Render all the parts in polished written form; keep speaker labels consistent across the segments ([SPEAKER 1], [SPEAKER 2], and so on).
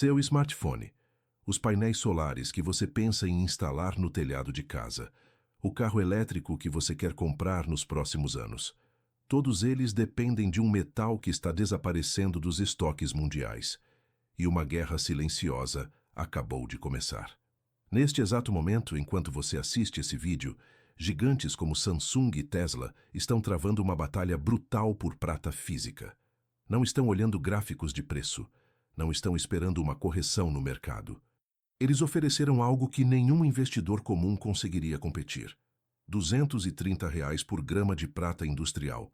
[SPEAKER 1] Seu smartphone, os painéis solares que você pensa em instalar no telhado de casa, o carro elétrico que você quer comprar nos próximos anos. Todos eles dependem de um metal que está desaparecendo dos estoques mundiais. E uma guerra silenciosa acabou de começar. Neste exato momento, enquanto você assiste esse vídeo, gigantes como Samsung e Tesla estão travando uma batalha brutal por prata física. Não estão olhando gráficos de preço. Não estão esperando uma correção no mercado. Eles ofereceram algo que nenhum investidor comum conseguiria competir. R$ 230 por grama de prata industrial.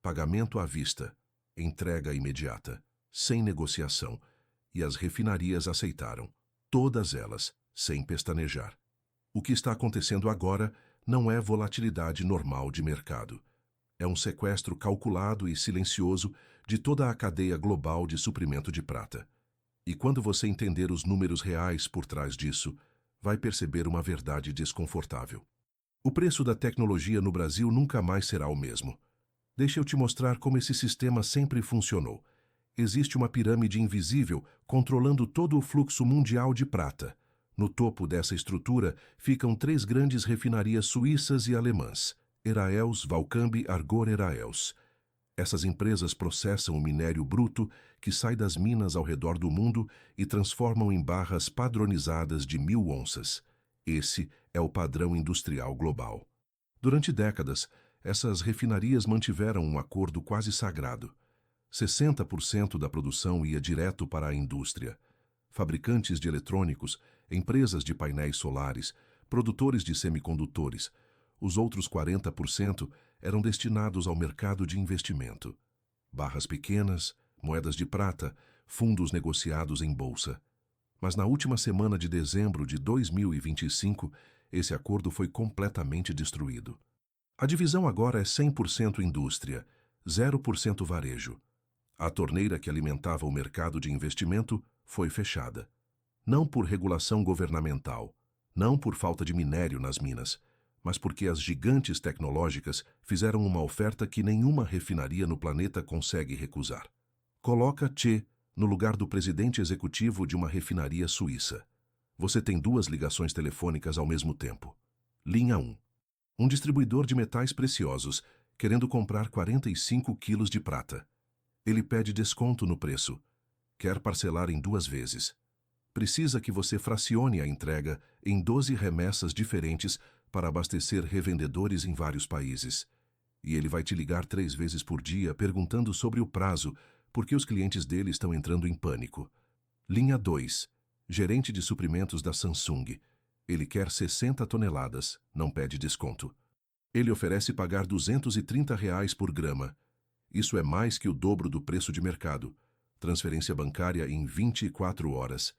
[SPEAKER 1] Pagamento à vista. Entrega imediata. Sem negociação. E as refinarias aceitaram. Todas elas, sem pestanejar. O que está acontecendo agora não é volatilidade normal de mercado. É um sequestro calculado e silencioso de toda a cadeia global de suprimento de prata. E quando você entender os números reais por trás disso, vai perceber uma verdade desconfortável. O preço da tecnologia no Brasil nunca mais será o mesmo. Deixa eu te mostrar como esse sistema sempre funcionou. Existe uma pirâmide invisível controlando todo o fluxo mundial de prata. No topo dessa estrutura ficam 3 grandes refinarias suíças e alemãs, Eraeus, Valcambi, Argor Eraeus. Essas empresas processam o minério bruto que sai das minas ao redor do mundo e transformam em barras padronizadas de 1000 onças. Esse é o padrão industrial global. Durante décadas, essas refinarias mantiveram um acordo quase sagrado. 60% da produção ia direto para a indústria. Fabricantes de eletrônicos, empresas de painéis solares, produtores de semicondutores. Os outros 40% eram destinados ao mercado de investimento. Barras pequenas, moedas de prata, fundos negociados em bolsa. Mas na última semana de dezembro de 2025, esse acordo foi completamente destruído. A divisão agora é 100% indústria, 0% varejo. A torneira que alimentava o mercado de investimento foi fechada. Não por regulação governamental, não por falta de minério nas minas, mas porque as gigantes tecnológicas fizeram uma oferta que nenhuma refinaria no planeta consegue recusar. Coloca Che no lugar do presidente executivo de uma refinaria suíça. Você tem 2 ligações telefônicas ao mesmo tempo. Linha 1. Um distribuidor de metais preciosos querendo comprar 45 quilos de prata. Ele pede desconto no preço. Quer parcelar em 2 vezes. Precisa que você fracione a entrega em 12 remessas diferentes para abastecer revendedores em vários países. E ele vai te ligar 3 vezes por dia perguntando sobre o prazo, porque os clientes dele estão entrando em pânico. Linha 2. Gerente de suprimentos da Samsung. Ele quer 60 toneladas, não pede desconto. Ele oferece pagar R$ 230 por grama. Isso é mais que o dobro do preço de mercado. Transferência bancária em 24 horas.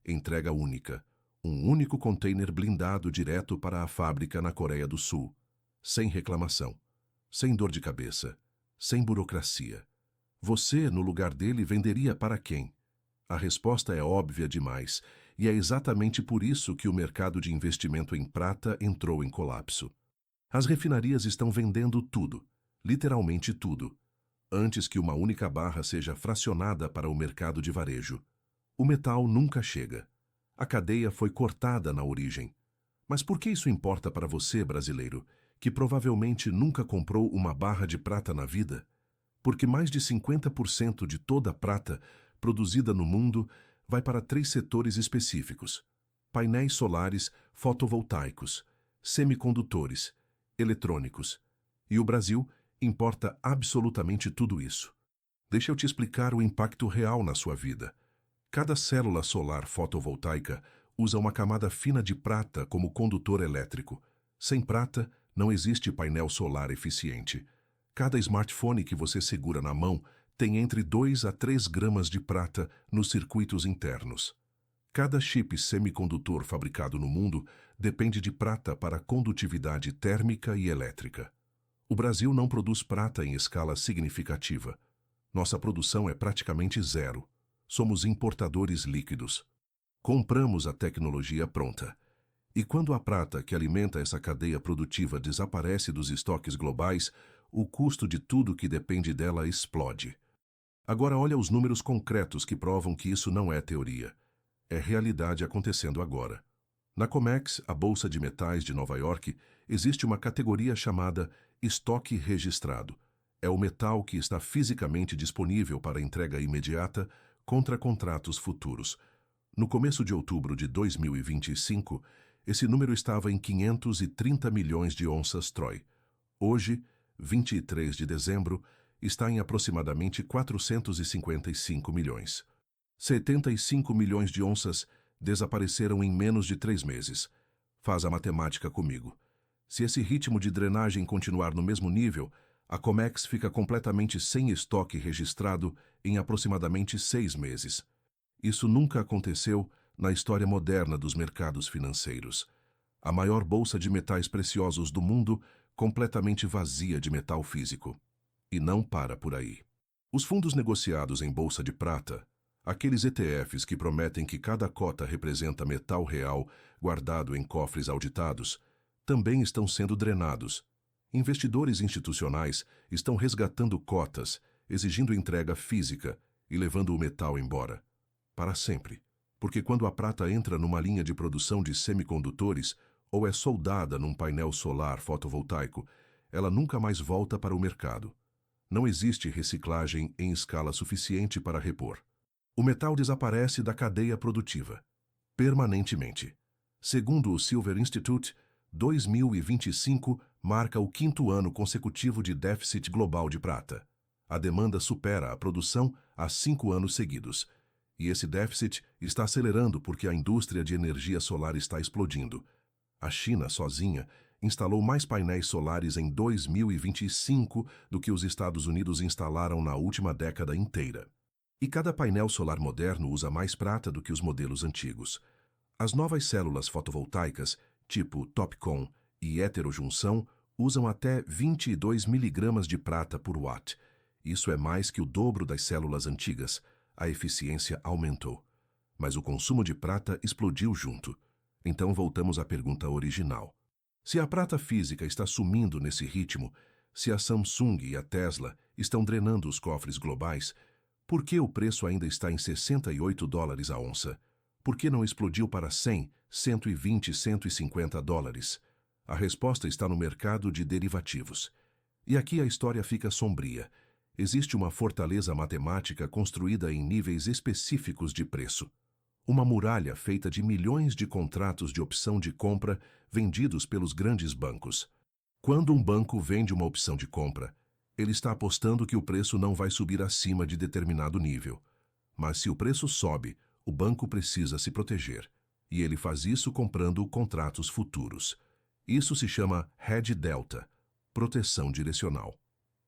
[SPEAKER 1] Entrega única. Um único container blindado direto para a fábrica na Coreia do Sul. Sem reclamação. Sem dor de cabeça. Sem burocracia. Você, no lugar dele, venderia para quem? A resposta é óbvia demais, e é exatamente por isso que o mercado de investimento em prata entrou em colapso. As refinarias estão vendendo tudo, literalmente tudo, antes que uma única barra seja fracionada para o mercado de varejo. O metal nunca chega. A cadeia foi cortada na origem. Mas por que isso importa para você, brasileiro, que provavelmente nunca comprou uma barra de prata na vida? Porque mais de 50% de toda a prata produzida no mundo vai para 3 setores específicos: painéis solares fotovoltaicos, semicondutores, eletrônicos. E o Brasil importa absolutamente tudo isso. Deixa eu te explicar o impacto real na sua vida. Cada célula solar fotovoltaica usa uma camada fina de prata como condutor elétrico. Sem prata, não existe painel solar eficiente. Cada smartphone que você segura na mão tem entre 2 a 3 gramas de prata nos circuitos internos. Cada chip semicondutor fabricado no mundo depende de prata para condutividade térmica e elétrica. O Brasil não produz prata em escala significativa. Nossa produção é praticamente zero. Somos importadores líquidos. Compramos a tecnologia pronta. E quando a prata que alimenta essa cadeia produtiva desaparece dos estoques globais, o custo de tudo que depende dela explode. Agora olha os números concretos que provam que isso não é teoria. é realidade acontecendo agora. Na COMEX, a Bolsa de Metais de Nova York, existe uma categoria chamada estoque registrado. É o metal que está fisicamente disponível para entrega imediata contra contratos futuros. No começo de outubro de 2025, esse número estava em 530 milhões de onças Troy. Hoje, 23 de dezembro, está em aproximadamente 455 milhões. 75 milhões de onças desapareceram em menos de 3 meses. Faz a matemática comigo. Se esse ritmo de drenagem continuar no mesmo nível, a COMEX fica completamente sem estoque registrado em aproximadamente 6 meses. Isso nunca aconteceu na história moderna dos mercados financeiros. A maior bolsa de metais preciosos do mundo, completamente vazia de metal físico. E não para por aí. Os fundos negociados em bolsa de prata, aqueles ETFs que prometem que cada cota representa metal real guardado em cofres auditados, também estão sendo drenados. Investidores institucionais estão resgatando cotas, exigindo entrega física e levando o metal embora. Para sempre. Porque quando a prata entra numa linha de produção de semicondutores ou é soldada num painel solar fotovoltaico, ela nunca mais volta para o mercado. Não existe reciclagem em escala suficiente para repor. O metal desaparece da cadeia produtiva, permanentemente. Segundo o Silver Institute, 2025 marca o 5º ano consecutivo de déficit global de prata. A demanda supera a produção há 5 anos seguidos. E esse déficit está acelerando porque a indústria de energia solar está explodindo. A China, sozinha, instalou mais painéis solares em 2025 do que os Estados Unidos instalaram na última década inteira. E cada painel solar moderno usa mais prata do que os modelos antigos. As novas células fotovoltaicas, tipo TOPCon e heterojunção, usam até 22 miligramas de prata por watt. Isso é mais que o dobro das células antigas. A eficiência aumentou. Mas o consumo de prata explodiu junto. Então voltamos à pergunta original. Se a prata física está sumindo nesse ritmo, se a Samsung e a Tesla estão drenando os cofres globais, por que o preço ainda está em 68 dólares a onça? Por que não explodiu para 100, 120, 150 dólares? A resposta está no mercado de derivativos. E aqui a história fica sombria. Existe uma fortaleza matemática construída em níveis específicos de preço. Uma muralha feita de milhões de contratos de opção de compra vendidos pelos grandes bancos. Quando um banco vende uma opção de compra, ele está apostando que o preço não vai subir acima de determinado nível. Mas se o preço sobe, o banco precisa se proteger. E ele faz isso comprando contratos futuros. Isso se chama hedge delta, proteção direcional.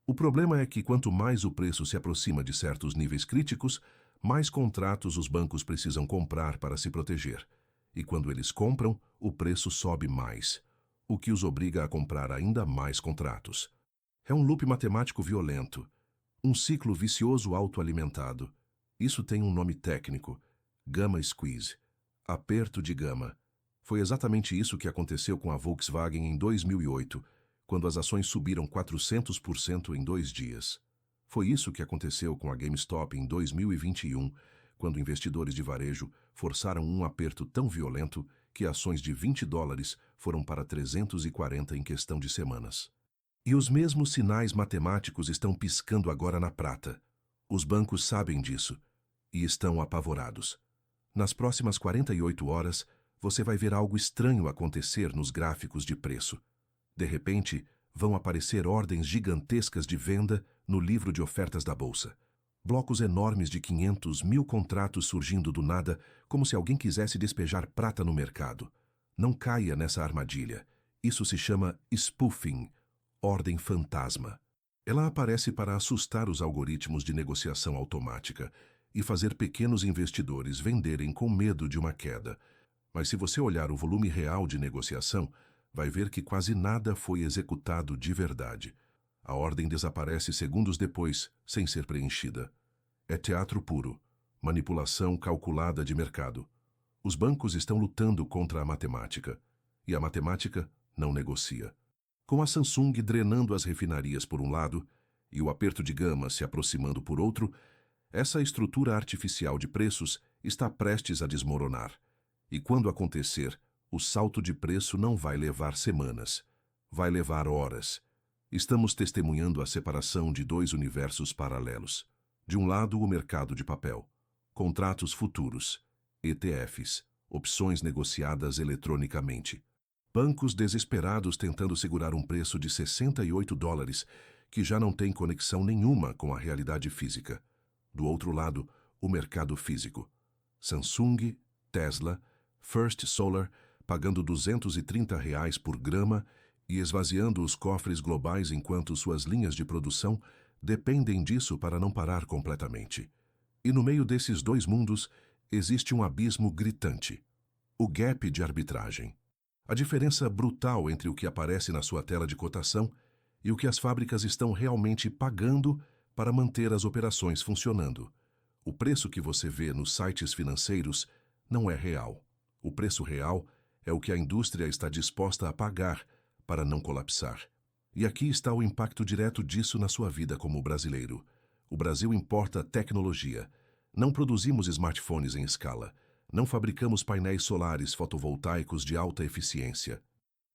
[SPEAKER 1] O problema é que quanto mais o preço se aproxima de certos níveis críticos, mais contratos os bancos precisam comprar para se proteger. E quando eles compram, o preço sobe mais, o que os obriga a comprar ainda mais contratos. É um loop matemático violento, um ciclo vicioso autoalimentado. Isso tem um nome técnico, gamma squeeze, aperto de gama. Foi exatamente isso que aconteceu com a Volkswagen em 2008, quando as ações subiram 400% em 2 dias. Foi isso que aconteceu com a GameStop em 2021, quando investidores de varejo forçaram um aperto tão violento que ações de 20 dólares foram para 340 em questão de semanas. E os mesmos sinais matemáticos estão piscando agora na prata. Os bancos sabem disso e estão apavorados. Nas próximas 48 horas, você vai ver algo estranho acontecer nos gráficos de preço. De repente, vão aparecer ordens gigantescas de venda no livro de ofertas da Bolsa. Blocos enormes de 500 mil contratos surgindo do nada, como se alguém quisesse despejar prata no mercado. Não caia nessa armadilha. Isso se chama spoofing, ordem fantasma. Ela aparece para assustar os algoritmos de negociação automática e fazer pequenos investidores venderem com medo de uma queda. Mas se você olhar o volume real de negociação, vai ver que quase nada foi executado de verdade. A ordem desaparece segundos depois, sem ser preenchida. É teatro puro, manipulação calculada de mercado. Os bancos estão lutando contra a matemática, e a matemática não negocia. Com a Samsung drenando as refinarias por um lado e o aperto de gama se aproximando por outro, essa estrutura artificial de preços está prestes a desmoronar. E quando acontecer, o salto de preço não vai levar semanas, vai levar horas. Estamos testemunhando a separação de dois universos paralelos. De um lado, o mercado de papel, contratos futuros, ETFs, opções negociadas eletronicamente. Bancos desesperados tentando segurar um preço de $68, que já não tem conexão nenhuma com a realidade física. Do outro lado, o mercado físico. Samsung, Tesla, First Solar, pagando R$ 230 por grama e esvaziando os cofres globais enquanto suas linhas de produção dependem disso para não parar completamente. E no meio desses dois mundos, existe um abismo gritante. O gap de arbitragem. A diferença brutal entre o que aparece na sua tela de cotação e o que as fábricas estão realmente pagando para manter as operações funcionando. O preço que você vê nos sites financeiros não é real. O preço real é o que a indústria está disposta a pagar para não colapsar. E aqui está o impacto direto disso na sua vida como brasileiro. O Brasil importa tecnologia. Não produzimos smartphones em escala. Não fabricamos painéis solares fotovoltaicos de alta eficiência.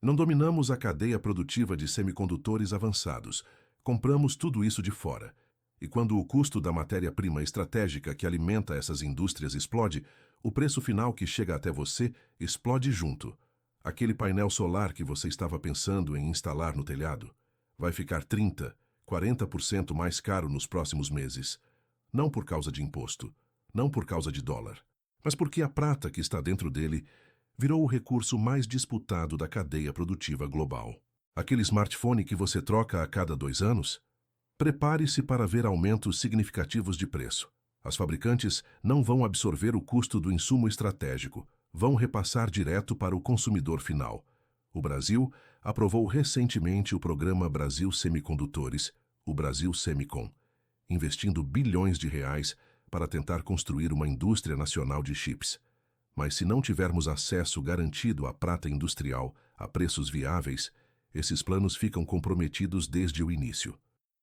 [SPEAKER 1] Não dominamos a cadeia produtiva de semicondutores avançados. Compramos tudo isso de fora. E quando o custo da matéria-prima estratégica que alimenta essas indústrias explode, o preço final que chega até você explode junto. Aquele painel solar que você estava pensando em instalar no telhado vai ficar 30%, 40% mais caro nos próximos meses. Não por causa de imposto, não por causa de dólar, mas porque a prata que está dentro dele virou o recurso mais disputado da cadeia produtiva global. Aquele smartphone que você troca a cada 2 anos? Prepare-se para ver aumentos significativos de preço. As fabricantes não vão absorver o custo do insumo estratégico, vão repassar direto para o consumidor final. O Brasil aprovou recentemente o programa Brasil Semicondutores, o Brasil Semicon, investindo bilhões de reais para tentar construir uma indústria nacional de chips. Mas se não tivermos acesso garantido à prata industrial a preços viáveis, esses planos ficam comprometidos desde o início.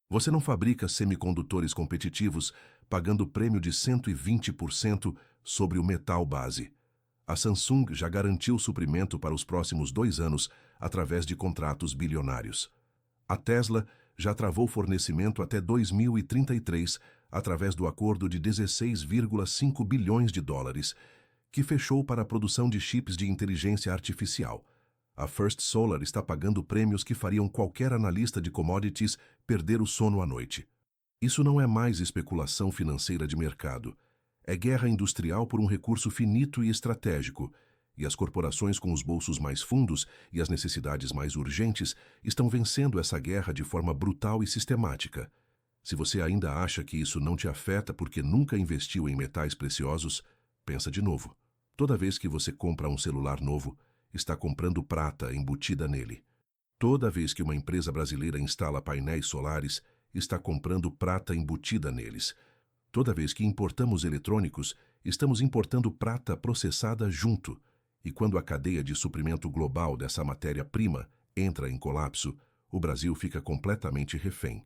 [SPEAKER 1] Você não fabrica semicondutores competitivos pagando prêmio de 120% sobre o metal base. A Samsung já garantiu suprimento para os próximos 2 anos através de contratos bilionários. A Tesla já travou fornecimento até 2033 através do acordo de 16,5 bilhões de dólares, que fechou para a produção de chips de inteligência artificial. A First Solar está pagando prêmios que fariam qualquer analista de commodities perder o sono à noite. Isso não é mais especulação financeira de mercado. É guerra industrial por um recurso finito e estratégico, e as corporações com os bolsos mais fundos e as necessidades mais urgentes estão vencendo essa guerra de forma brutal e sistemática. Se você ainda acha que isso não te afeta porque nunca investiu em metais preciosos, pensa de novo. Toda vez que você compra um celular novo, está comprando prata embutida nele. Toda vez que uma empresa brasileira instala painéis solares, está comprando prata embutida neles. Toda vez que importamos eletrônicos, estamos importando prata processada junto. E quando a cadeia de suprimento global dessa matéria-prima entra em colapso, o Brasil fica completamente refém.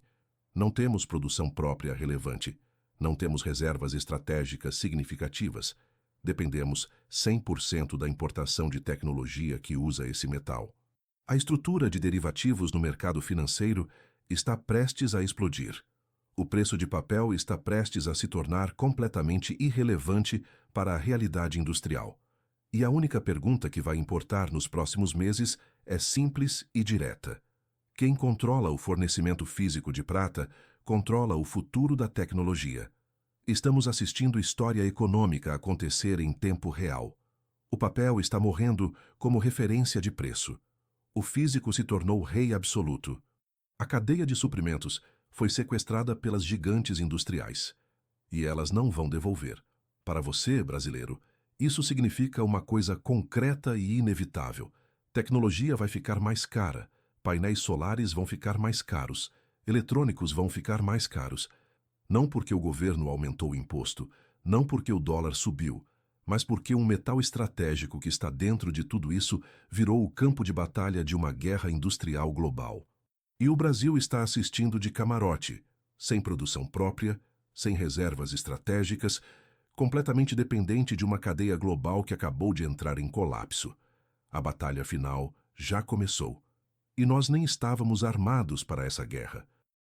[SPEAKER 1] Não temos produção própria relevante. Não temos reservas estratégicas significativas. Dependemos 100% da importação de tecnologia que usa esse metal. A estrutura de derivativos no mercado financeiro está prestes a explodir. O preço de papel está prestes a se tornar completamente irrelevante para a realidade industrial. E a única pergunta que vai importar nos próximos meses é simples e direta. Quem controla o fornecimento físico de prata controla o futuro da tecnologia. Estamos assistindo história econômica acontecer em tempo real. O papel está morrendo como referência de preço. O físico se tornou rei absoluto. A cadeia de suprimentos foi sequestrada pelas gigantes industriais. E elas não vão devolver. Para você, brasileiro, isso significa uma coisa concreta e inevitável. Tecnologia vai ficar mais cara, painéis solares vão ficar mais caros, eletrônicos vão ficar mais caros. Não porque o governo aumentou o imposto, não porque o dólar subiu, mas porque um metal estratégico que está dentro de tudo isso virou o campo de batalha de uma guerra industrial global. E o Brasil está assistindo de camarote, sem produção própria, sem reservas estratégicas, completamente dependente de uma cadeia global que acabou de entrar em colapso. A batalha final já começou. E nós nem estávamos armados para essa guerra.